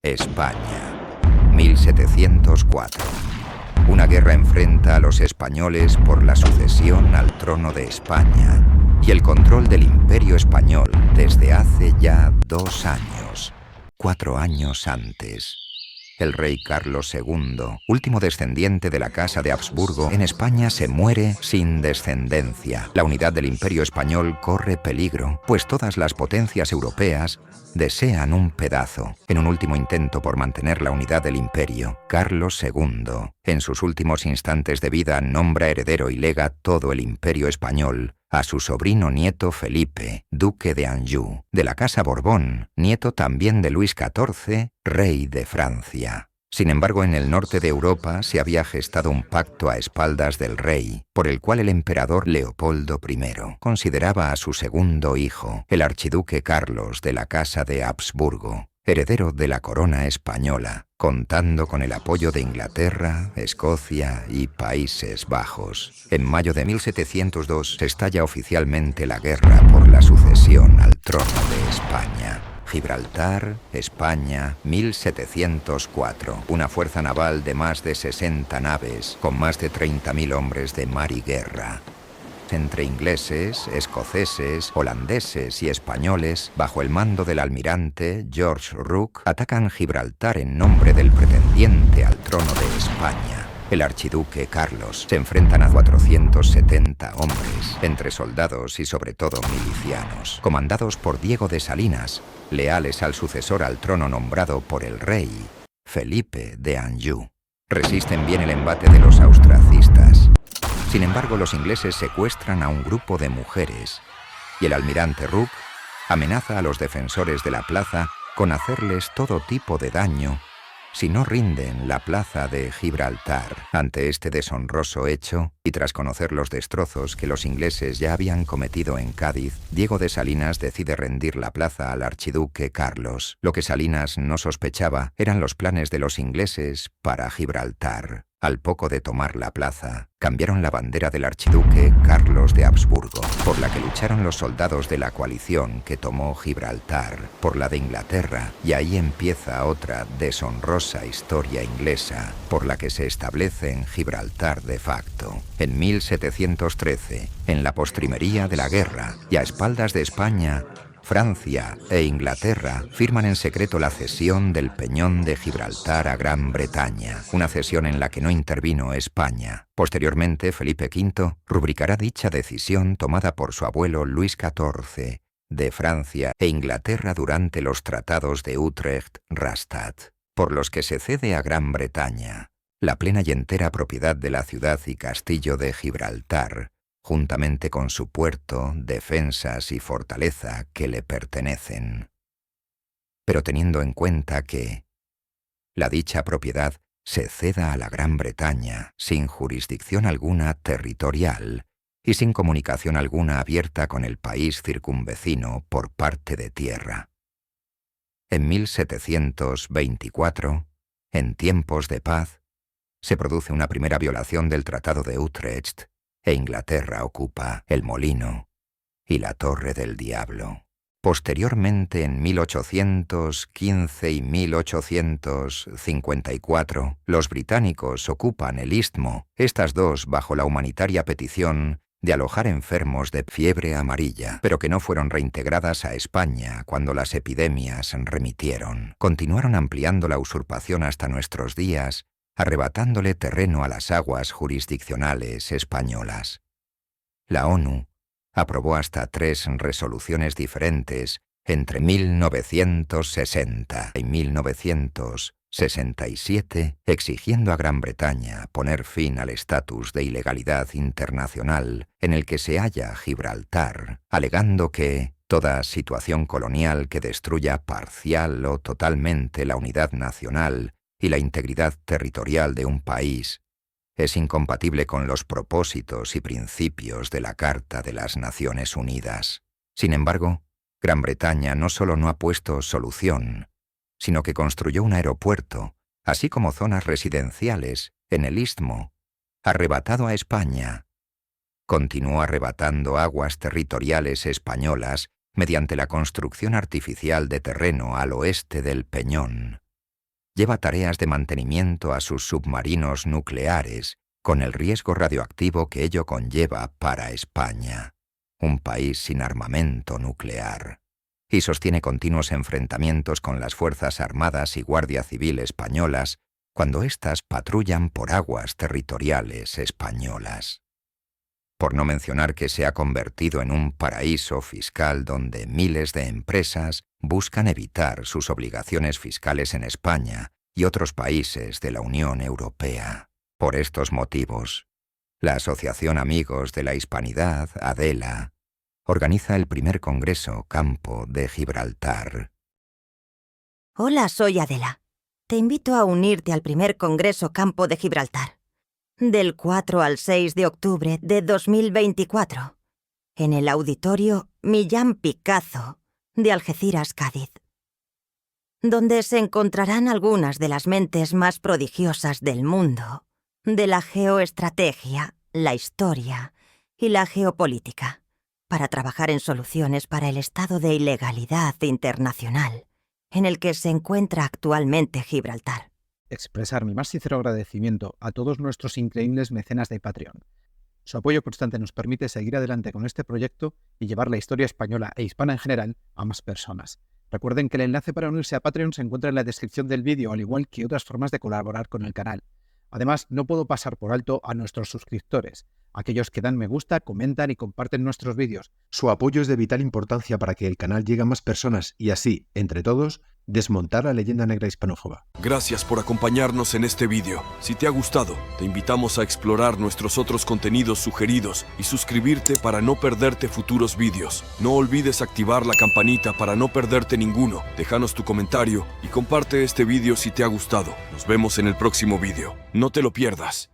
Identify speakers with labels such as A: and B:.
A: España, 1704. Una guerra enfrenta a los españoles por la sucesión al trono de España y el control del Imperio Español desde hace ya 2 años, 4 años antes. El rey Carlos II, último descendiente de la Casa de Habsburgo, en España se muere sin descendencia. La unidad del Imperio Español corre peligro, pues todas las potencias europeas desean un pedazo. En un último intento por mantener la unidad del imperio, Carlos II, en sus últimos instantes de vida, nombra heredero y lega todo el Imperio Español a su sobrino nieto Felipe, duque de Anjou, de la Casa Borbón, nieto también de Luis XIV, rey de Francia. Sin embargo, en el norte de Europa se había gestado un pacto a espaldas del rey, por el cual el emperador Leopoldo I consideraba a su segundo hijo, el archiduque Carlos de la Casa de Habsburgo, heredero de la corona española, contando con el apoyo de Inglaterra, Escocia y Países Bajos. En mayo de 1702 se estalla oficialmente la guerra por la sucesión al trono de España. Gibraltar, España, 1704. Una fuerza naval de más de 60 naves, con más de 30.000 hombres de mar y guerra. Entre ingleses, escoceses, holandeses y españoles, bajo el mando del almirante George Rooke, atacan Gibraltar en nombre del pretendiente al trono de España, el archiduque Carlos. Se enfrentan a 470 hombres, entre soldados y sobre todo milicianos, comandados por Diego de Salinas, leales al sucesor al trono nombrado por el rey, Felipe de Anjou. Resisten bien el embate de los austracistas. Sin embargo, los ingleses secuestran a un grupo de mujeres y el almirante Rooke amenaza a los defensores de la plaza con hacerles todo tipo de daño si no rinden la plaza de Gibraltar. Ante este deshonroso hecho, y tras conocer los destrozos que los ingleses ya habían cometido en Cádiz, Diego de Salinas decide rendir la plaza al archiduque Carlos. Lo que Salinas no sospechaba eran los planes de los ingleses para Gibraltar. Al poco de tomar la plaza, cambiaron la bandera del archiduque Carlos de Habsburgo, por la que lucharon los soldados de la coalición que tomó Gibraltar, por la de Inglaterra, y ahí empieza otra deshonrosa historia inglesa, por la que se establece en Gibraltar de facto. En 1713, en la postrimería de la guerra, y a espaldas de España, Francia e Inglaterra firman en secreto la cesión del Peñón de Gibraltar a Gran Bretaña, una cesión en la que no intervino España. Posteriormente, Felipe V rubricará dicha decisión tomada por su abuelo Luis XIV de Francia e Inglaterra durante los tratados de Utrecht-Rastatt, por los que se cede a Gran Bretaña la plena y entera propiedad de la ciudad y castillo de Gibraltar, juntamente con su puerto, defensas y fortaleza que le pertenecen. Pero teniendo en cuenta que la dicha propiedad se ceda a la Gran Bretaña sin jurisdicción alguna territorial y sin comunicación alguna abierta con el país circunvecino por parte de tierra. En 1724, en tiempos de paz, se produce una primera violación del Tratado de Utrecht, e Inglaterra ocupa el Molino y la Torre del Diablo. Posteriormente, en 1815 y 1854, los británicos ocupan el Istmo, estas dos bajo la humanitaria petición de alojar enfermos de fiebre amarilla, pero que no fueron reintegradas a España cuando las epidemias remitieron. Continuaron ampliando la usurpación hasta nuestros días, arrebatándole terreno a las aguas jurisdiccionales españolas. La ONU aprobó hasta 3 resoluciones diferentes entre 1960 y 1967, exigiendo a Gran Bretaña poner fin al estatus de ilegalidad internacional en el que se halla Gibraltar, alegando que toda situación colonial que destruya parcial o totalmente la unidad nacional y la integridad territorial de un país es incompatible con los propósitos y principios de la Carta de las Naciones Unidas. Sin embargo, Gran Bretaña no solo no ha puesto solución, sino que construyó un aeropuerto, así como zonas residenciales en el Istmo, arrebatado a España. Continuó arrebatando aguas territoriales españolas mediante la construcción artificial de terreno al oeste del Peñón. lleva tareas de mantenimiento a sus submarinos nucleares, con el riesgo radioactivo que ello conlleva para España, un país sin armamento nuclear, y sostiene continuos enfrentamientos con las Fuerzas Armadas y Guardia Civil españolas cuando éstas patrullan por aguas territoriales españolas. Por no mencionar que se ha convertido en un paraíso fiscal donde miles de empresas buscan evitar sus obligaciones fiscales en España y otros países de la Unión Europea. Por estos motivos, la Asociación Amigos de la Hispanidad, ADELA, organiza el primer Congreso Campo de Gibraltar.
B: Hola, soy Adela. Te invito a unirte al primer Congreso Campo de Gibraltar, del 4 al 6 de octubre de 2024, en el Auditorio Millán Picazo de Algeciras, Cádiz, donde se encontrarán algunas de las mentes más prodigiosas del mundo, de la geoestrategia, la historia y la geopolítica, para trabajar en soluciones para el estado de ilegalidad internacional en el que se encuentra actualmente Gibraltar.
C: Expresar mi más sincero agradecimiento a todos nuestros increíbles mecenas de Patreon. Su apoyo constante nos permite seguir adelante con este proyecto y llevar la historia española e hispana en general a más personas. Recuerden que el enlace para unirse a Patreon se encuentra en la descripción del vídeo, al igual que otras formas de colaborar con el canal. Además, no puedo pasar por alto a nuestros suscriptores, aquellos que dan me gusta, comentan y comparten nuestros vídeos.
D: Su apoyo es de vital importancia para que el canal llegue a más personas y así, entre todos, desmontar la leyenda negra hispanófoba.
E: Gracias por acompañarnos en este vídeo. Si te ha gustado, te invitamos a explorar nuestros otros contenidos sugeridos y suscribirte para no perderte futuros vídeos. No olvides activar la campanita para no perderte ninguno. Déjanos tu comentario y comparte este vídeo si te ha gustado. Nos vemos en el próximo vídeo. No te lo pierdas.